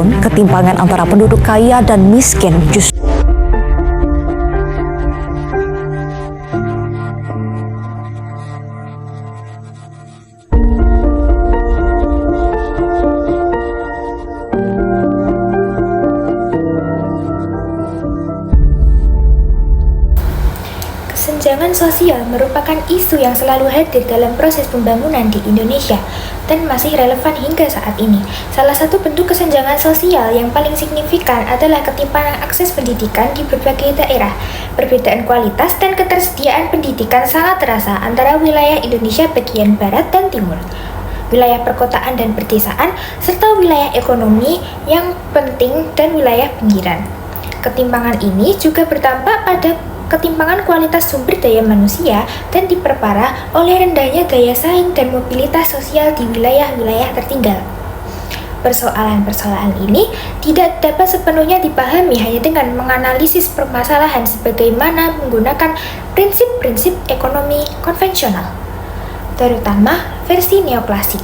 menurun, ketimpangan antara penduduk kaya dan miskin justru Kesenjangan sosial merupakan isu yang selalu hadir dalam proses pembangunan di Indonesia dan masih relevan hingga saat ini. Salah satu bentuk kesenjangan sosial yang paling signifikan adalah ketimpangan akses pendidikan di berbagai daerah. Perbedaan kualitas dan ketersediaan pendidikan sangat terasa antara wilayah Indonesia bagian barat dan timur, wilayah perkotaan dan perdesaan, serta wilayah ekonomi yang penting dan wilayah pinggiran. Ketimpangan ini juga berdampak pada ketimpangan kualitas sumber daya manusia dan diperparah oleh rendahnya daya saing dan mobilitas sosial di wilayah-wilayah tertinggal. Persoalan-persoalan ini tidak dapat sepenuhnya dipahami hanya dengan menganalisis permasalahan sebagaimana menggunakan prinsip-prinsip ekonomi konvensional, terutama versi neoklasik,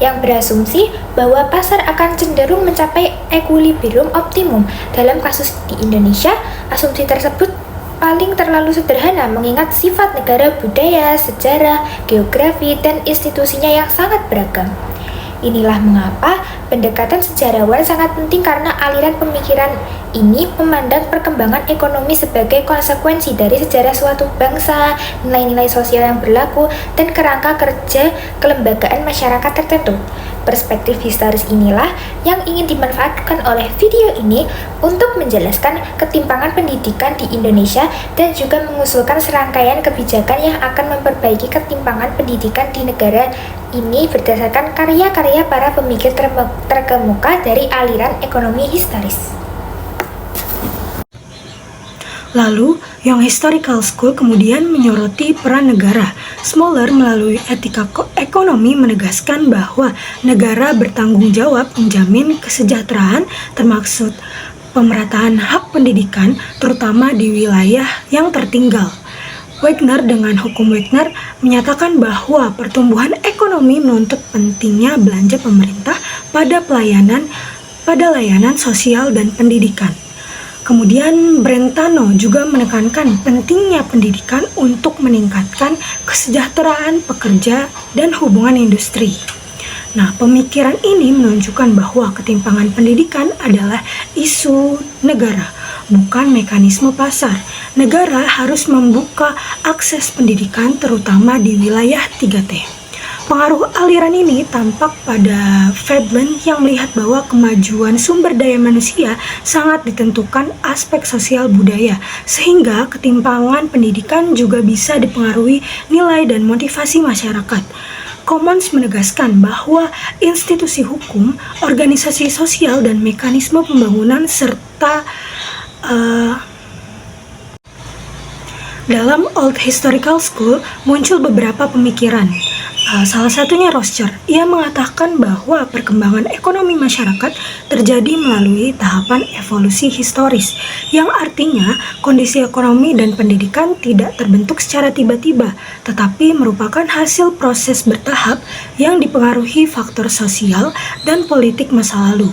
yang berasumsi bahwa pasar akan cenderung mencapai equilibrium optimum. Dalam kasus di Indonesia, asumsi tersebut paling terlalu sederhana mengingat sifat negara, budaya, sejarah, geografi, dan institusinya yang sangat beragam. Inilah mengapa pendekatan sejarawan sangat penting karena aliran pemikiran ini memandang perkembangan ekonomi sebagai konsekuensi dari sejarah suatu bangsa, nilai-nilai sosial yang berlaku, dan kerangka kerja kelembagaan masyarakat tertentu. Perspektif historis inilah yang ingin dimanfaatkan oleh video ini untuk menjelaskan ketimpangan pendidikan di Indonesia dan juga mengusulkan serangkaian kebijakan yang akan memperbaiki ketimpangan pendidikan di negara ini berdasarkan karya-karya para pemikir terkemuka dari aliran ekonomi historis. Lalu, Young Historical School kemudian menyoroti peran negara. Smoller melalui etika ekonomi menegaskan bahwa negara bertanggung jawab menjamin kesejahteraan termasuk pemerataan hak pendidikan terutama di wilayah yang tertinggal. Wagner dengan hukum Wagner menyatakan bahwa pertumbuhan ekonomi menuntut pentingnya belanja pemerintah pada layanan sosial dan pendidikan. Kemudian Brentano juga menekankan pentingnya pendidikan untuk meningkatkan kesejahteraan pekerja dan hubungan industri. Nah, pemikiran ini menunjukkan bahwa ketimpangan pendidikan adalah isu negara, bukan mekanisme pasar. Negara harus membuka akses pendidikan terutama di wilayah 3T. Pengaruh aliran ini tampak pada Veblen yang melihat bahwa kemajuan sumber daya manusia sangat ditentukan aspek sosial budaya, sehingga ketimpangan pendidikan juga bisa dipengaruhi nilai dan motivasi masyarakat. Commons menegaskan bahwa institusi hukum, organisasi sosial, dan mekanisme pembangunan serta dalam Old Historical School muncul beberapa pemikiran. Salah satunya Roscher. Ia mengatakan bahwa perkembangan ekonomi masyarakat terjadi melalui tahapan evolusi historis, yang artinya kondisi ekonomi dan pendidikan tidak terbentuk secara tiba-tiba, tetapi merupakan hasil proses bertahap yang dipengaruhi faktor sosial dan politik masa lalu.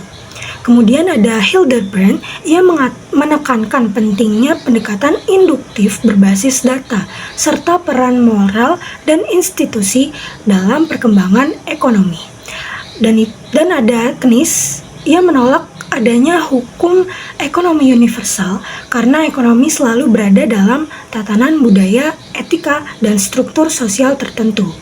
Kemudian ada Hildebrand, ia menekankan pentingnya pendekatan induktif berbasis data, serta peran moral dan institusi dalam perkembangan ekonomi. Dan ada Keynes, ia menolak adanya hukum ekonomi universal karena ekonomi selalu berada dalam tatanan budaya, etika, dan struktur sosial tertentu.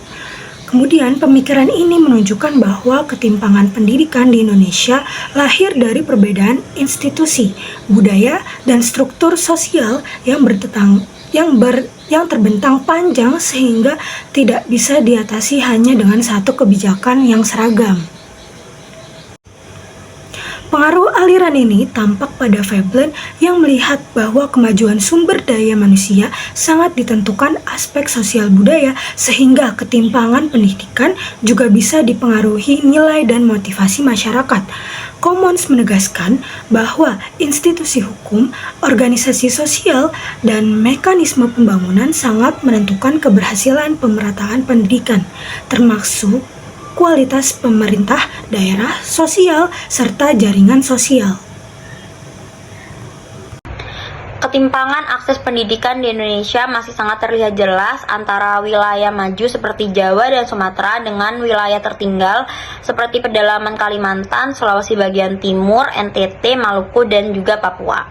Kemudian pemikiran ini menunjukkan bahwa ketimpangan pendidikan di Indonesia lahir dari perbedaan institusi, budaya, dan struktur sosial yang terbentang panjang sehingga tidak bisa diatasi hanya dengan satu kebijakan yang seragam. Pengaruh aliran ini tampak pada Veblen yang melihat bahwa kemajuan sumber daya manusia sangat ditentukan aspek sosial budaya, sehingga ketimpangan pendidikan juga bisa dipengaruhi nilai dan motivasi masyarakat. Commons menegaskan bahwa institusi hukum, organisasi sosial, dan mekanisme pembangunan sangat menentukan keberhasilan pemerataan pendidikan, termasuk kualitas pemerintah, daerah, sosial, serta jaringan sosial. Ketimpangan akses pendidikan di Indonesia masih sangat terlihat jelas antara wilayah maju seperti Jawa dan Sumatera dengan wilayah tertinggal seperti pedalaman Kalimantan, Sulawesi bagian timur, NTT, Maluku, dan juga Papua.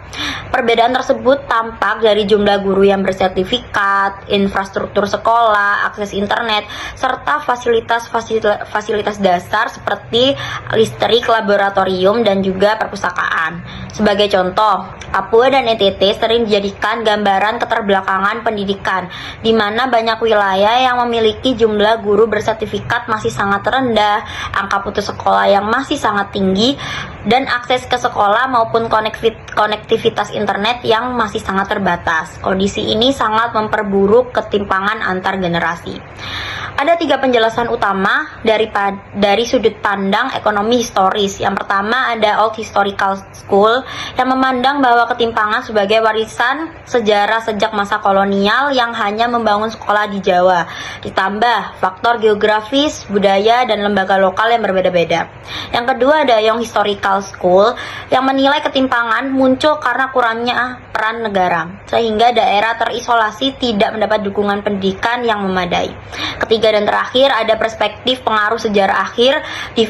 Perbedaan tersebut tampak dari jumlah guru yang bersertifikat, infrastruktur sekolah, akses internet, serta fasilitas dasar seperti listrik, laboratorium, dan juga perpustakaan. Sebagai contoh, Papua dan NTT sering dijadikan gambaran keterbelakangan pendidikan, di mana banyak wilayah yang memiliki jumlah guru bersertifikat masih sangat rendah, angka putus sekolah yang masih sangat tinggi, dan akses ke sekolah maupun konektivitas internet yang masih sangat terbatas. Kondisi ini sangat memperburuk ketimpangan antar generasi. Ada 3 penjelasan utama dari sudut pandang ekonomi historis. Yang pertama ada Old Historical School yang memandang bahwa ketimpangan sebagai warisan sejarah sejak masa kolonial yang hanya membangun sekolah di Jawa, ditambah faktor geografis, budaya, dan lembaga lokal yang berbeda-beda. Yang kedua ada Young Historical School yang menilai ketimpangan muncul karena kurangnya peran negara, sehingga daerah terisolasi tidak mendapat dukungan pendidikan yang memadai. Ketiga dan terakhir ada perspektif pengaruh sejarah akhir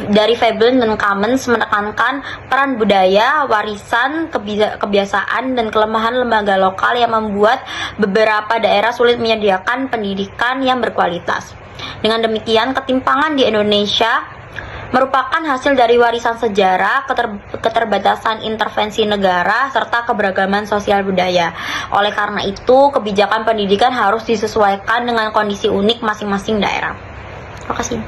dari Veblen dan Cummins menekankan peran budaya, warisan, kebiasaan, dan kelemahan lembaga lokal yang membuat beberapa daerah sulit menyediakan pendidikan yang berkualitas. Dengan demikian, ketimpangan di Indonesia merupakan hasil dari warisan sejarah, keterbatasan intervensi negara, serta keberagaman sosial budaya. Oleh karena itu, kebijakan pendidikan harus disesuaikan dengan kondisi unik masing-masing daerah. Terima kasih.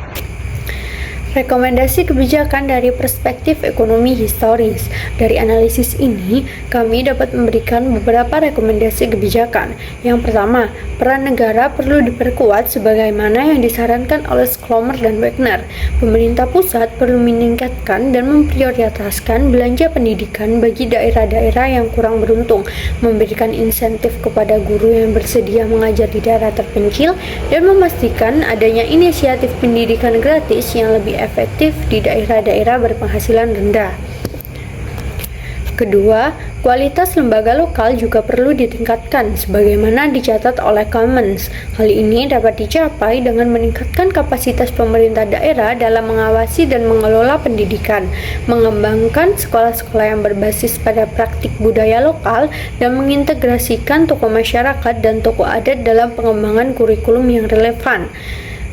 Rekomendasi kebijakan dari perspektif ekonomi historis. Dari analisis ini, kami dapat memberikan beberapa rekomendasi kebijakan. Yang pertama, peran negara perlu diperkuat sebagaimana yang disarankan oleh Schlomer dan Wegner. Pemerintah pusat perlu meningkatkan dan memprioritaskan belanja pendidikan bagi daerah-daerah yang kurang beruntung, memberikan insentif kepada guru yang bersedia mengajar di daerah terpencil, dan memastikan adanya inisiatif pendidikan gratis yang lebih efektif di daerah-daerah berpenghasilan rendah. Kedua, kualitas lembaga lokal juga perlu ditingkatkan sebagaimana dicatat oleh Cummins. Hal ini dapat dicapai dengan meningkatkan kapasitas pemerintah daerah dalam mengawasi dan mengelola pendidikan, mengembangkan sekolah-sekolah yang berbasis pada praktik budaya lokal, dan mengintegrasikan tokoh masyarakat dan tokoh adat dalam pengembangan kurikulum yang relevan.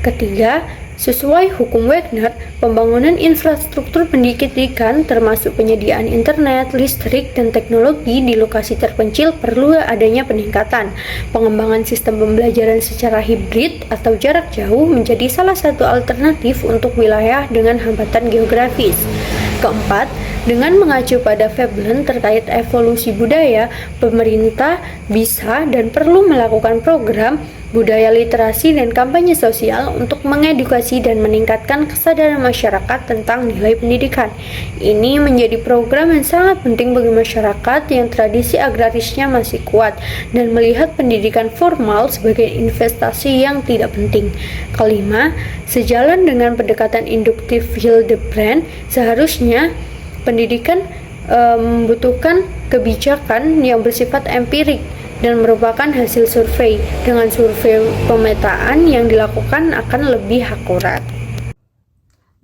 Ketiga, sesuai hukum Wegner, pembangunan infrastruktur pendidikan termasuk penyediaan internet, listrik, dan teknologi di lokasi terpencil perlu adanya peningkatan. Pengembangan sistem pembelajaran secara hibrid atau jarak jauh menjadi salah satu alternatif untuk wilayah dengan hambatan geografis. Keempat, dengan mengacu pada Veblen terkait evolusi budaya, pemerintah bisa dan perlu melakukan program budaya literasi dan kampanye sosial untuk mengedukasi dan meningkatkan kesadaran masyarakat tentang nilai pendidikan. Ini menjadi program yang sangat penting bagi masyarakat yang tradisi agrarisnya masih kuat dan melihat pendidikan formal sebagai investasi yang tidak penting. Kelima, sejalan dengan pendekatan induktif Hildebrand, seharusnya pendidikan membutuhkan kebijakan yang bersifat empirik dan merupakan hasil survei. Dengan survei pemetaan yang dilakukan akan lebih akurat.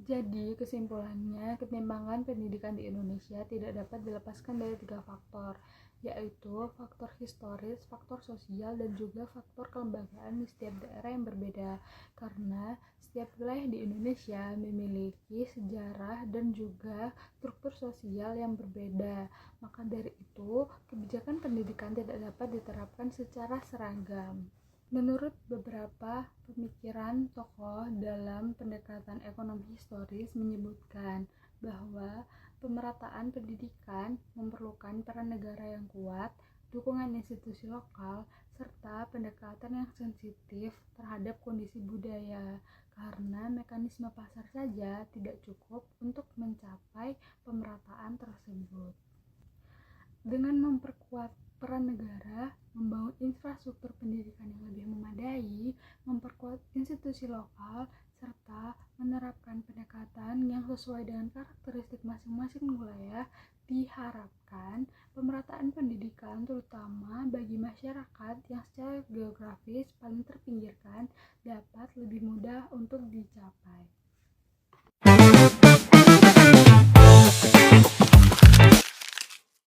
Jadi, kesimpulannya, ketimpangan pendidikan di Indonesia tidak dapat dilepaskan dari 3 faktor, yaitu faktor historis, faktor sosial, dan juga faktor kelembagaan di setiap daerah yang berbeda. Karena setiap wilayah di Indonesia memiliki sejarah dan juga struktur sosial yang berbeda. Maka dari itu, kebijakan pendidikan tidak dapat diterapkan secara seragam. Menurut beberapa pemikiran tokoh dalam pendekatan ekonomi historis menyebutkan bahwa pemerataan pendidikan memerlukan peran negara yang kuat, dukungan institusi lokal, serta pendekatan yang sensitif terhadap kondisi budaya, karena mekanisme pasar saja tidak cukup untuk mencapai pemerataan tersebut. Dengan memperkuat peran negara, membangun infrastruktur pendidikan yang lebih memadai, memperkuat institusi lokal, serta menerapkan pendekatan yang sesuai dengan karakteristik masing-masing wilayah, diharapkan pemerataan pendidikan terutama bagi masyarakat yang secara geografis paling terpinggirkan dapat lebih mudah untuk dicapai.